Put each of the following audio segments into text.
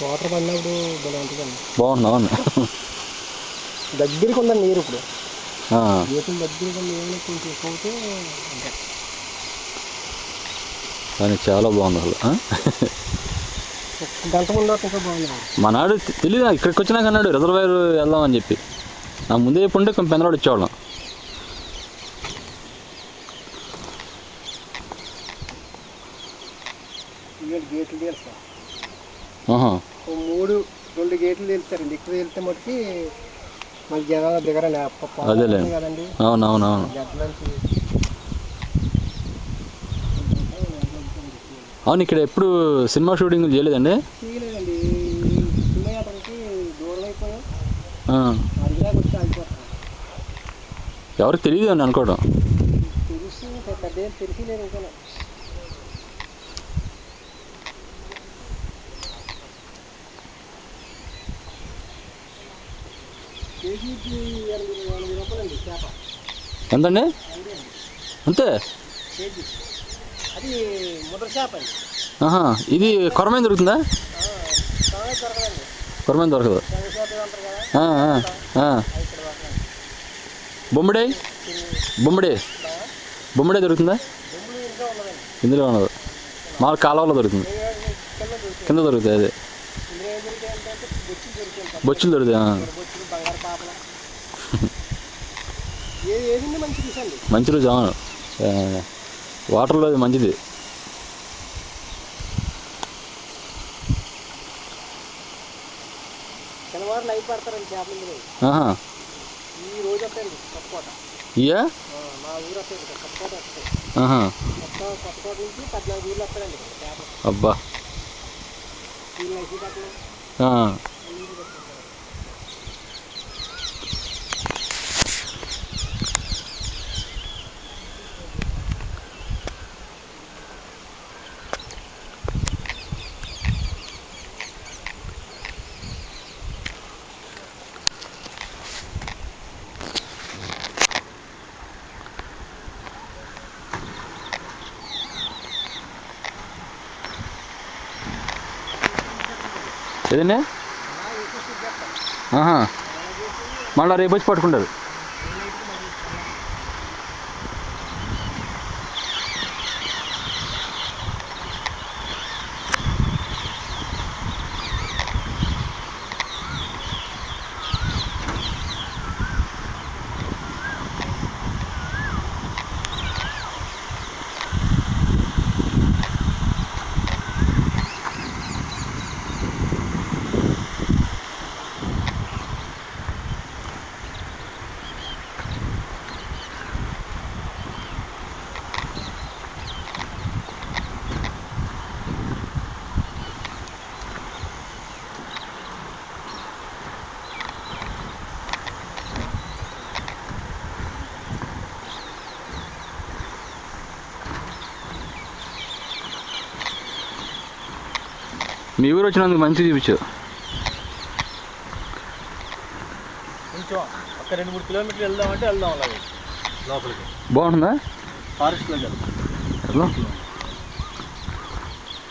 Water పడినప్పుడు భలే ఉంటుందండి. బాగుంది. అవును, దగ్గరికి ఉందండి నీరు. ఇప్పుడు గేతులు దగ్గరికి నీరు కొంచెం ఎక్కువ అవుతే అంటే కానీ చాలా బాగుంది అసలు. గంట ముందు ఇంకా బాగుంది. మా నాడు తెలియదు నాకు, ఇక్కడికి వచ్చినాక అన్నాడు రిజర్వాయర్ వెళ్దామని చెప్పి. నాకు ముందే చెప్పుంటే కొంచెం పెందలాడు ఇచ్చేవాళ్ళం. గేట్లు తీస్తారు. 2 గేట్లు తెలుస్తారండి. ఎక్కువ వెళ్తే మటుకి మళ్ళీ జనాలు దిగరండి. అదేలేండి. కదండి. అవునవునవును. అవును, ఇక్కడ ఎప్పుడు సినిమా షూటింగ్ చేయలేదండి? చేయలేదండి. సినిమాకి దూరం అయిపోయాం. ఎవరికి తెలియదు అని అనుకోవడం. తెలుసు, పెద్ద ఏం తెలియలేదు ఇంకా. కేజీకి 80 రూపాయలండి చేప. ఎంతండి? అంతే కేజీ. అది ముద్ర చేప అండి. ఇది కొరమైన దొరుకుతుందా? కొరమైన దొరకదు. బొమ్మిడే బొమ్మిడే దొరుకుతుందా? ఇందులో ఉండదు. మామూలు కాలువలో దొరుకుతుంది, కింద దొరుకుతాయి. అదే బొచ్చులు దొరుకుతాయి. మంచి రోజు. అవును, వాటర్లో మంచిది. శనివారం నైట్ పడతారండి చేపలు. ఈ రోజు వస్తాయండి కొత్తకోట. మా ఊరు వస్తాయండి, కొత్తకోట వస్తాయి. కొత్తకోట నుంచి 14 ఊర్లు వస్తారండి చేపలు. అబ్బా. ఏదండి? మళ్ళీ రేపు వచ్చి పట్టుకుంటారు. మీ ఊరు వచ్చినందుకు మంచి చూపించావు. కొంచెం ఒక 2-3 కిలోమీటర్లు వెళ్దామంటే వెళ్దాం. అలాగే లోపలికి బాగుంటుందా? ఫారెస్ట్లోకి వెళ్దాం.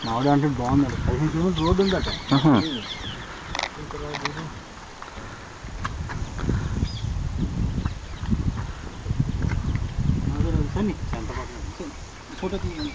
మామిడి అంటే బాగుందండి. 15 కిలోమీటర్ రోడ్డు ఉందట. ఫోటో తీయండి.